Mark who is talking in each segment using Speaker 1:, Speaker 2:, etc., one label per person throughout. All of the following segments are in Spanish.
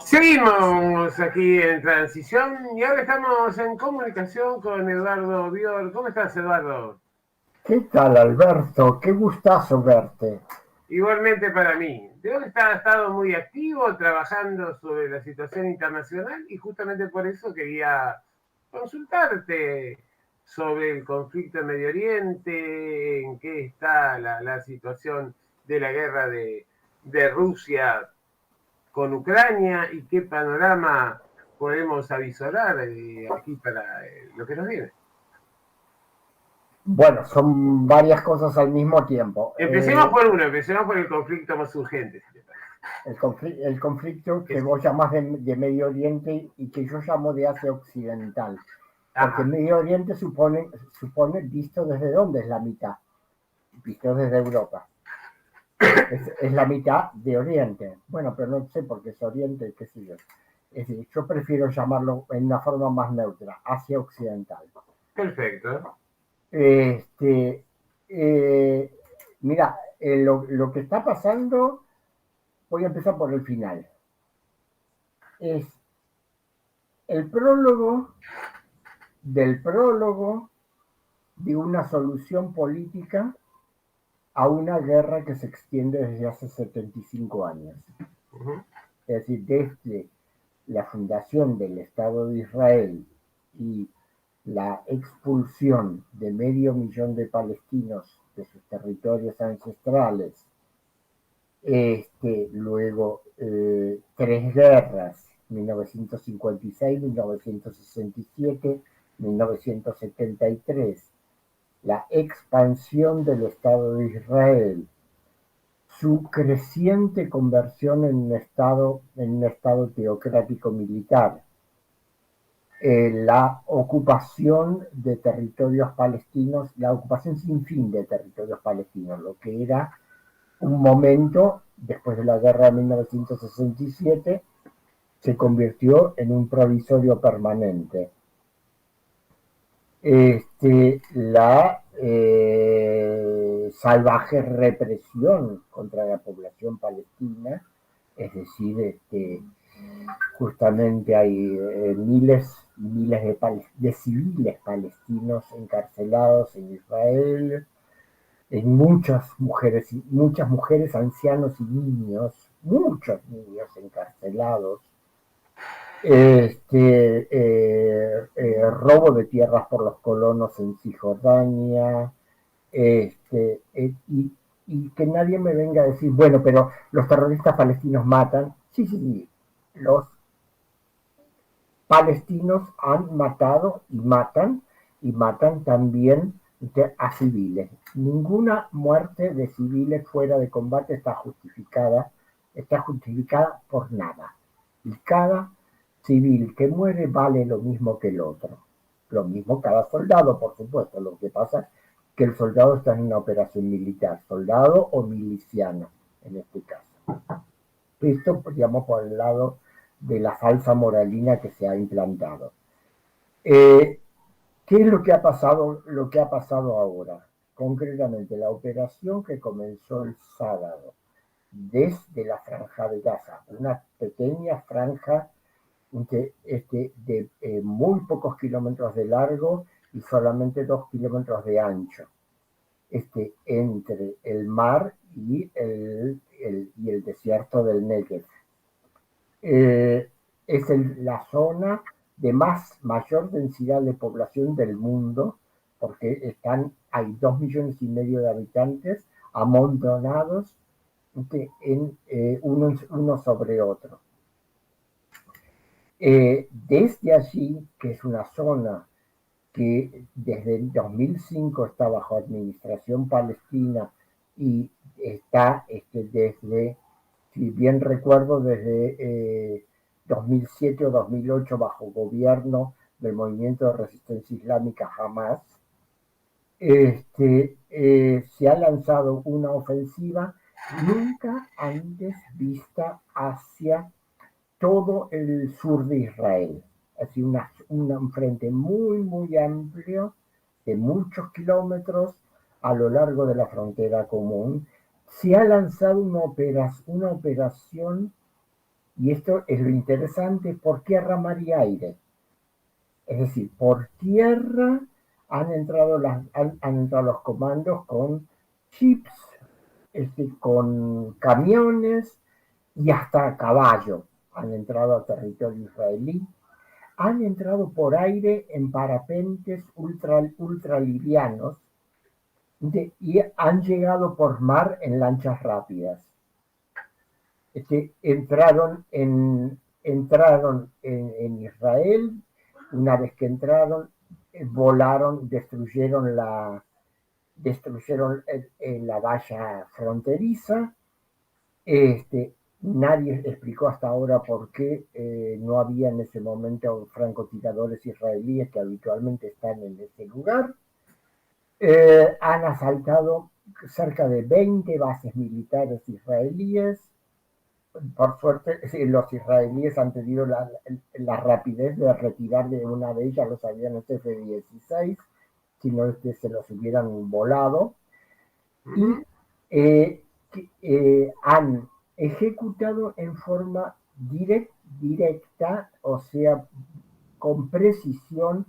Speaker 1: Seguimos aquí en transición y ahora estamos en comunicación con Eduardo Bior. ¿Cómo estás, Eduardo?
Speaker 2: ¿Qué tal, Alberto? Qué gustazo verte.
Speaker 1: Igualmente para mí. Veo que has estado muy activo trabajando sobre la situación internacional y justamente por eso quería consultarte sobre el conflicto en Medio Oriente, en qué está la situación de la guerra de Rusia con Ucrania y qué panorama podemos avisorar aquí para lo que nos viene.
Speaker 2: Bueno, son varias cosas al mismo tiempo.
Speaker 1: Empecemos por el conflicto más urgente.
Speaker 2: El conflicto que
Speaker 1: Es,
Speaker 2: vos llamás de Medio Oriente y que yo llamo de Asia Occidental. Porque
Speaker 1: ajá,
Speaker 2: Medio Oriente supone visto desde dónde es la mitad, visto desde Europa. Es la mitad de Oriente. Bueno, pero no sé por qué es Oriente, qué sé yo. Es decir, yo prefiero llamarlo en una forma más neutra, Asia Occidental.
Speaker 1: perfecto.
Speaker 2: Este, eh, mira, lo que está pasando, voy a empezar por el final. Es el prólogo de una solución política a una guerra que se extiende desde hace 75 años.
Speaker 1: Uh-huh.
Speaker 2: Es decir, desde la fundación del Estado de Israel y la expulsión de medio millón de palestinos de sus territorios ancestrales, luego tres guerras, 1956, 1967, 1973, la expansión del Estado de Israel, su creciente conversión en un estado teocrático militar, la ocupación de territorios palestinos, la ocupación sin fin de territorios palestinos, lo que era un momento, después de la guerra de 1967, se convirtió en un provisorio permanente. La salvaje represión contra la población palestina, es decir, justamente hay miles y miles de civiles palestinos encarcelados en Israel, en muchas mujeres, ancianos y niños, muchos niños encarcelados, robo de tierras por los colonos en Cisjordania, y que nadie me venga a decir, bueno, pero los terroristas palestinos matan. Sí, sí, sí, los palestinos han matado y matan también a civiles. Ninguna muerte de civiles fuera de combate está justificada por nada. Y cada civil que muere vale lo mismo que el otro. Lo mismo cada soldado, por supuesto. Lo que pasa es que el soldado está en una operación militar, soldado o miliciano, en este caso. Esto, digamos, por el lado de la falsa moralina que se ha implantado. Eh, ¿Qué es lo que ha pasado ahora? Concretamente, la operación que comenzó el sábado desde la franja de Gaza, una pequeña franja de muy pocos kilómetros de largo y solamente 2 kilómetros de ancho, entre el mar y el desierto del Negev. Es la zona de mayor densidad de población del mundo, porque hay 2,5 millones de habitantes amontonados uno sobre otro. Desde allí, que es una zona que desde el 2005 está bajo administración palestina y está si bien recuerdo, desde 2007 o 2008 bajo gobierno del movimiento de resistencia islámica Hamas, se ha lanzado una ofensiva nunca antes vista hacia todo el sur de Israel. Así un frente muy, muy amplio de muchos kilómetros a lo largo de la frontera común. Se ha lanzado una operación Y esto es lo interesante, por tierra, mar y aire. Es decir, por tierra han entrado los comandos con chips, con camiones y hasta a caballo. Han entrado al territorio israelí. Han entrado por aire en parapentes ultralivianos y han llegado por mar en lanchas rápidas. Entraron en Israel. Una vez que entraron, volaron, destruyeron la valla fronteriza. Nadie explicó hasta ahora por qué no había en ese momento francotiradores israelíes que habitualmente están en ese lugar. Han asaltado cerca de 20 bases militares israelíes. Por suerte, los israelíes han tenido la rapidez de retirar de una de ellas los aviones F-16, si no es que se los hubieran volado. Y han ejecutado en forma directa, o sea, con precisión,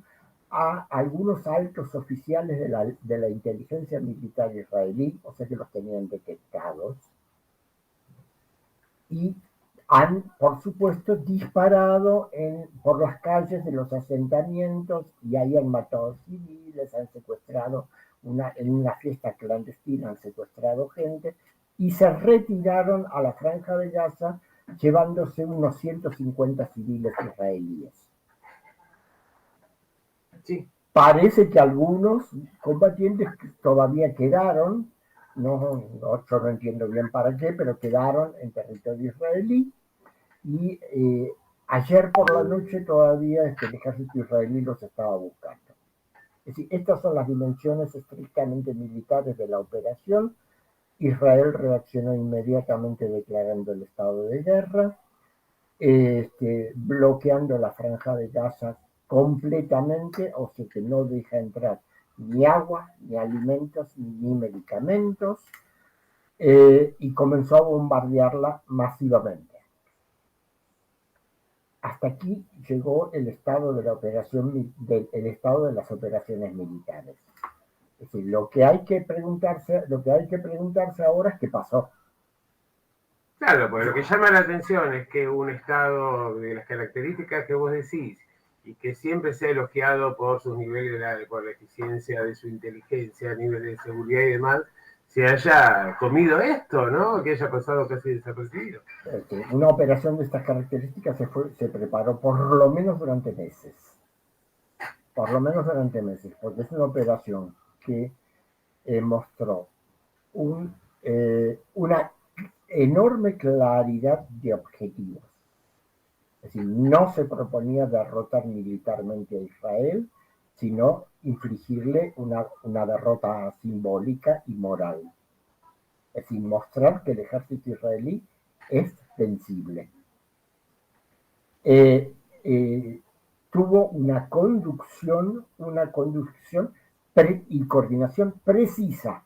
Speaker 2: a algunos altos oficiales de la inteligencia militar israelí, o sea que los tenían detectados, y han, por supuesto, disparado por las calles de los asentamientos, y ahí han matado civiles, han secuestrado, en una fiesta clandestina han secuestrado gente, y se retiraron a la Franja de Gaza llevándose unos 150 civiles israelíes.
Speaker 1: Sí.
Speaker 2: Parece que algunos combatientes todavía quedaron, yo no entiendo bien para qué, pero quedaron en territorio israelí. Y ayer por la noche todavía el ejército israelí los estaba buscando. Es decir, estas son las dimensiones estrictamente militares de la operación. Israel reaccionó inmediatamente declarando el estado de guerra, bloqueando la Franja de Gaza completamente, o sea que no deja entrar ni agua, ni alimentos, ni medicamentos, y comenzó a bombardearla masivamente. Hasta aquí llegó el estado de las operaciones militares. Es decir, lo que hay que preguntarse ahora es qué pasó.
Speaker 1: Claro, porque lo que llama la atención es que un Estado de las características que vos decís y que siempre se ha elogiado por sus niveles, por la eficiencia de su inteligencia, niveles de seguridad y demás, se haya comido esto, ¿no? Que haya pasado casi desapercibido.
Speaker 2: Una operación de estas características se preparó por lo menos durante meses. Porque es una operación que mostró una enorme claridad de objetivos. Es decir, no se proponía derrotar militarmente a Israel, sino infligirle una derrota simbólica y moral. Es decir, mostrar que el ejército israelí es vencible. Tuvo una conducción y coordinación precisa.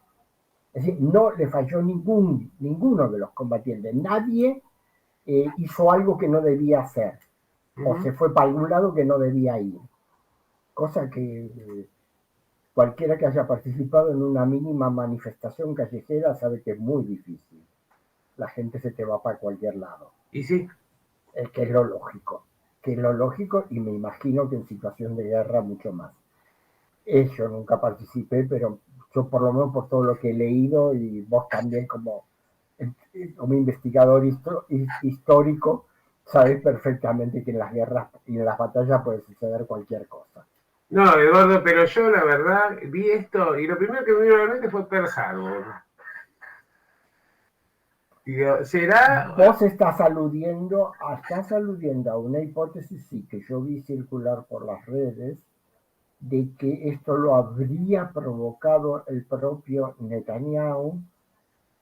Speaker 2: Es decir, no le falló ninguno de los combatientes. Nadie hizo algo que no debía hacer, o se fue para algún lado que no debía ir. Cosa que cualquiera que haya participado en una mínima manifestación callejera sabe que es muy difícil. La gente se te va para cualquier lado.
Speaker 1: Y sí.
Speaker 2: Que es lo lógico, y me imagino que en situación de guerra mucho más. Yo nunca participé, pero yo por lo menos por todo lo que he leído, y vos también como investigador histórico, sabés perfectamente que en las guerras y en las batallas puede suceder cualquier cosa.
Speaker 1: No, Eduardo, pero yo la verdad vi esto y lo primero que me vino a la mente fue Pearl Harbor. Digo, ¿será?
Speaker 2: Vos estás aludiendo a una hipótesis, sí, que yo vi circular por las redes, de que esto lo habría provocado el propio Netanyahu,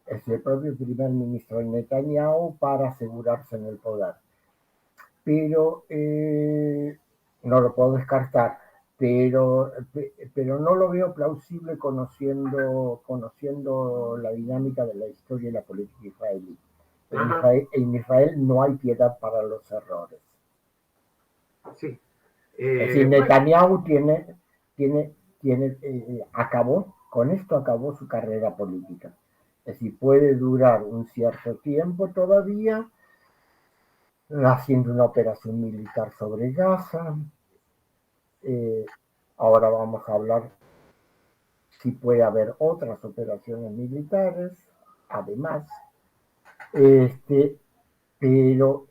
Speaker 2: el propio primer ministro Netanyahu, para asegurarse en el poder. Pero no lo puedo descartar, pero no lo veo plausible conociendo la dinámica de la historia y la política israelí.
Speaker 1: Ajá,
Speaker 2: En Israel no hay piedad para los errores.
Speaker 1: sí.
Speaker 2: Es decir,
Speaker 1: Bueno,
Speaker 2: Netanyahu acabó, con esto acabó su carrera política. Es decir, puede durar un cierto tiempo todavía haciendo una operación militar sobre Gaza. Eh, Ahora vamos a hablar si puede haber otras operaciones militares, además. Este, pero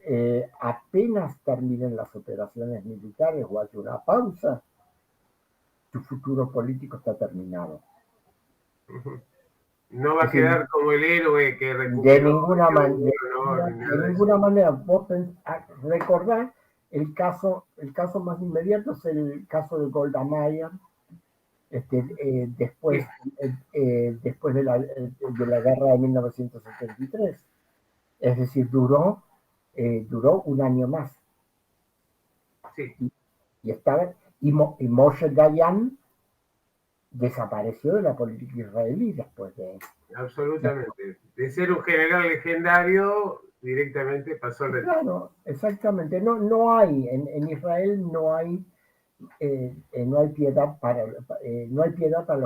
Speaker 2: apenas terminen las operaciones militares o haya una pausa, su futuro político está terminado.
Speaker 1: no va
Speaker 2: Es
Speaker 1: a
Speaker 2: decir,
Speaker 1: quedar como el héroe que
Speaker 2: de
Speaker 1: recuperó
Speaker 2: ninguna,
Speaker 1: el honor ni
Speaker 2: de
Speaker 1: nada de eso.
Speaker 2: ninguna manera, recordar el caso más inmediato es el caso de Golda Meir,
Speaker 1: Sí,
Speaker 2: después de la guerra de 1973. Es decir, duró un año más.
Speaker 1: sí,
Speaker 2: Y, y Moshe Dayan desapareció de la política israelí después.
Speaker 1: absolutamente. De ser un general legendario, directamente pasó al retiro.
Speaker 2: Claro, exactamente. No, no hay, en Israel no hay piedad no hay piedad para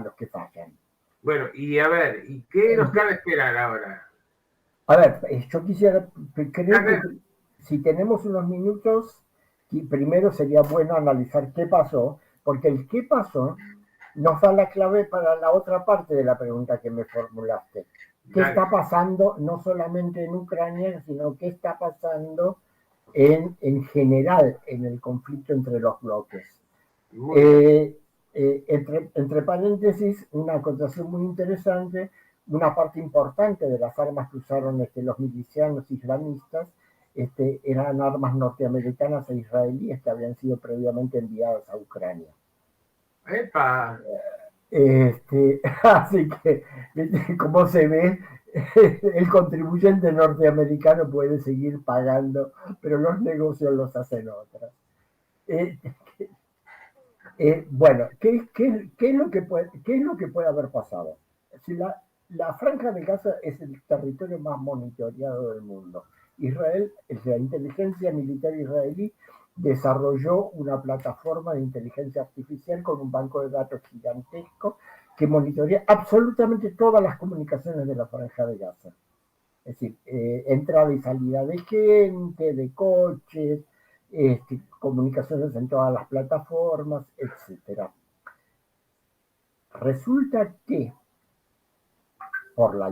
Speaker 2: los que fallan.
Speaker 1: Bueno, y a ver, ¿y qué nos cabe esperar ahora?
Speaker 2: A ver, yo quisiera, creo que
Speaker 1: Acá,
Speaker 2: si tenemos unos minutos, primero sería bueno analizar qué pasó, porque el qué pasó nos da la clave para la otra parte de la pregunta que me formulaste. ¿Qué
Speaker 1: dale,
Speaker 2: está pasando no solamente en Ucrania, sino qué está pasando en general en el conflicto entre los bloques?
Speaker 1: muy bien.
Speaker 2: Eh, entre paréntesis, una acotación muy interesante, una parte importante de las armas que usaron los milicianos islamistas eran armas norteamericanas e israelíes que habían sido previamente enviadas a Ucrania.
Speaker 1: Epa,
Speaker 2: Así que, como se ve, el contribuyente norteamericano puede seguir pagando, pero los negocios los hacen otras. Eh, bueno, ¿qué es lo que puede haber pasado? Si la Franja de Gaza es el territorio más monitoreado del mundo. Israel, la inteligencia militar israelí, desarrolló una plataforma de inteligencia artificial con un banco de datos gigantesco que monitorea absolutamente todas las comunicaciones de la Franja de Gaza. Es decir, entrada y salida de gente, de coches, comunicaciones en todas las plataformas, etcétera. Resulta que por la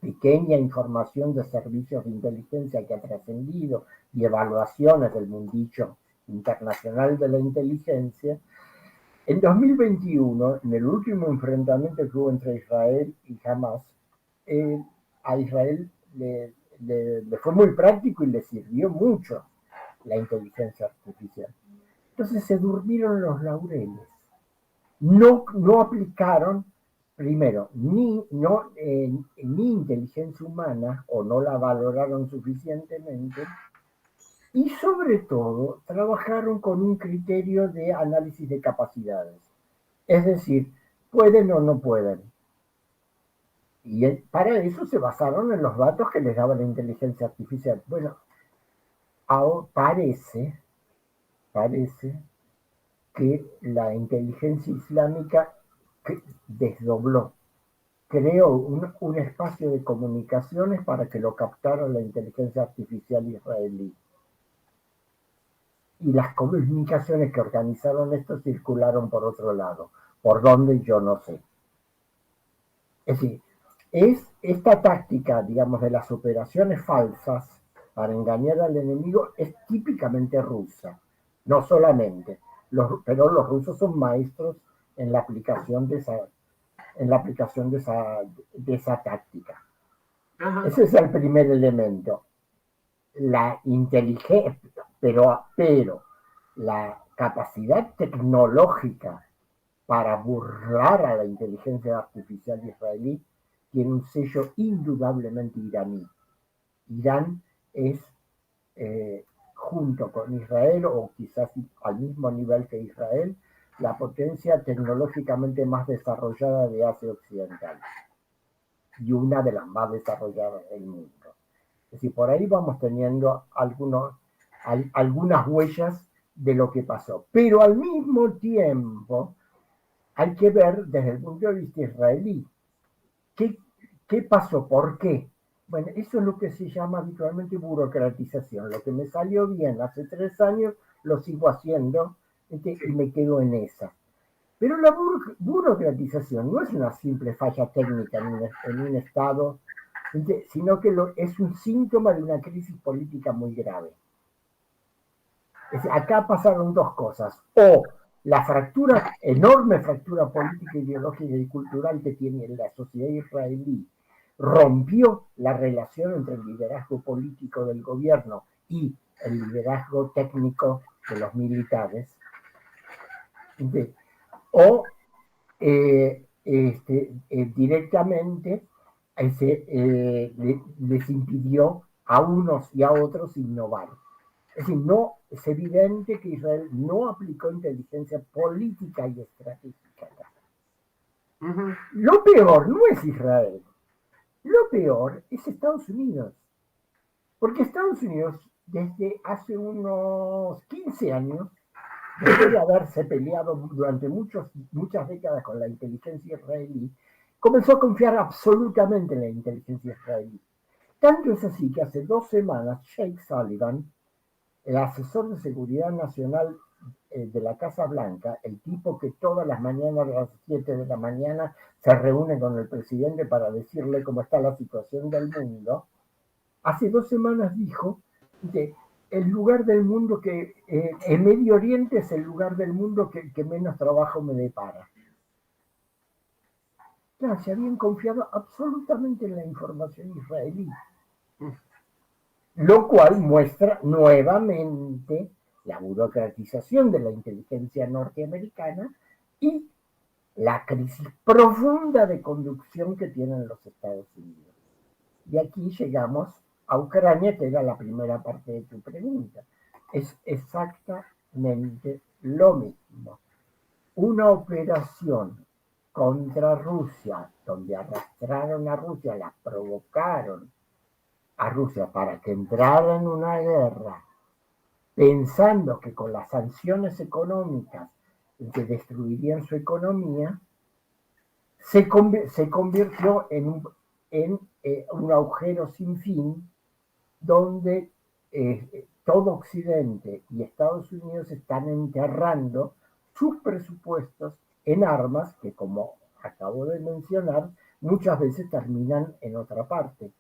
Speaker 2: pequeña información de servicios de inteligencia que ha trascendido y evaluaciones del mundillo internacional de la inteligencia, en 2021, en el último enfrentamiento que hubo entre Israel y Hamas, eh, a Israel le fue muy práctico y le sirvió mucho la inteligencia artificial. Entonces se durmieron los laureles. No aplicaron, primero, ni inteligencia humana o no la valoraron suficientemente y sobre todo trabajaron con un criterio de análisis de capacidades. Es decir, pueden o no pueden. Y para eso se basaron en los datos que les daba la inteligencia artificial. Bueno, parece que la inteligencia islámica desdobló, creó un espacio de comunicaciones para que lo captara la inteligencia artificial israelí. Y las comunicaciones que organizaron esto circularon por otro lado. ¿Por dónde? Yo no sé. Es decir, esta táctica, digamos, de las operaciones falsas para engañar al enemigo es típicamente rusa. No solamente, pero los rusos son maestros en la aplicación de esa táctica.
Speaker 1: ajá,
Speaker 2: Ese es el primer elemento. La inteligencia, pero la capacidad tecnológica para burlar a la inteligencia artificial israelí tiene un sello indudablemente iraní. Irán es, junto con Israel, o quizás al mismo nivel que Israel, la potencia tecnológicamente más desarrollada de Asia Occidental. y una de las más desarrolladas del mundo. Es decir, por ahí vamos teniendo algunas huellas de lo que pasó. Pero al mismo tiempo hay que ver desde el punto de vista israelí qué pasó, por qué. Bueno, eso es lo que se llama habitualmente burocratización. Lo que me salió bien hace 3 años lo sigo haciendo y me quedo en esa. Pero la burocratización no es una simple falla técnica en un Estado, sino que es un síntoma de una crisis política muy grave. Es decir, acá pasaron dos cosas. O la fractura, enorme fractura política, ideológica y cultural que tiene la sociedad israelí, rompió la relación entre el liderazgo político del gobierno y el liderazgo técnico de los militares. O directamente les impidió a unos y a otros innovar. Es decir, no, es evidente que Israel no aplicó inteligencia política y estratégica. Uh-huh. Lo peor no es Israel, lo peor es Estados Unidos. Porque Estados Unidos, desde hace unos 15 años, después de haberse peleado durante muchas décadas con la inteligencia israelí, comenzó a confiar absolutamente en la inteligencia israelí. Tanto es así que hace 2 semanas Jake Sullivan, el asesor de seguridad nacional de la Casa Blanca, el tipo que todas las mañanas a las 7 de la mañana se reúne con el presidente para decirle cómo está la situación del mundo, hace 2 semanas dijo que el lugar del mundo el Medio Oriente es el lugar del mundo que menos trabajo me depara. Claro, se habían confiado absolutamente en la información israelí. Lo cual muestra nuevamente la burocratización de la inteligencia norteamericana y la crisis profunda de conducción que tienen los Estados Unidos. Y aquí llegamos a Ucrania, que era la primera parte de tu pregunta. Es exactamente lo mismo. Una operación contra Rusia, donde arrastraron a Rusia, la provocaron a Rusia para que entrara en una guerra, pensando que con las sanciones económicas que destruirían su economía, se convirtió en un agujero sin fin, donde todo Occidente y Estados Unidos están enterrando sus presupuestos en armas que, como acabo de mencionar, muchas veces terminan en otra parte,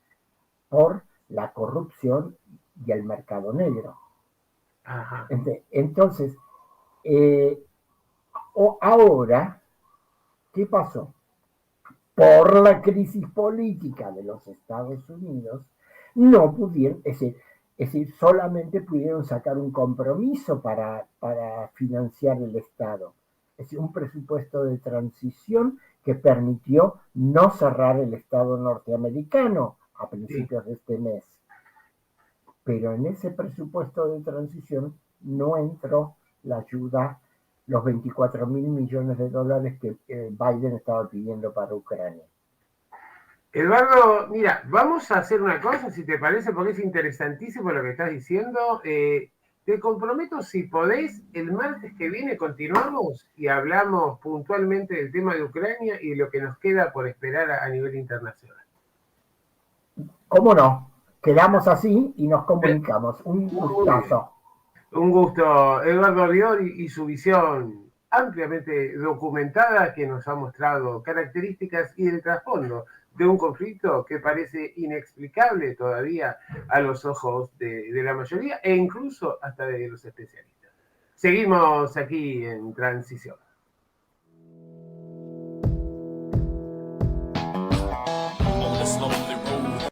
Speaker 2: por la corrupción y el mercado negro. Ajá. Entonces, ahora, ¿qué pasó? Por la crisis política de los Estados Unidos, no pudieron, es decir, solamente pudieron sacar un compromiso para financiar el Estado. Es decir, un presupuesto de transición que permitió no cerrar el Estado norteamericano a principios de este mes. Pero en ese presupuesto de transición no entró la ayuda, los 24 mil millones de dólares que Biden estaba pidiendo para Ucrania.
Speaker 1: Eduardo, mira, vamos a hacer una cosa, si te parece, porque es interesantísimo lo que estás diciendo. Te comprometo, si podés, el martes que viene continuamos y hablamos puntualmente del tema de Ucrania y lo que nos queda por esperar a nivel internacional.
Speaker 2: ¿Cómo no? Quedamos así y nos comunicamos. Un gustazo.
Speaker 1: Un gusto, Eduardo Rior y su visión ampliamente documentada que nos ha mostrado características y el trasfondo de un conflicto que parece inexplicable todavía a los ojos de la mayoría e incluso hasta de los especialistas. Seguimos aquí en Transición.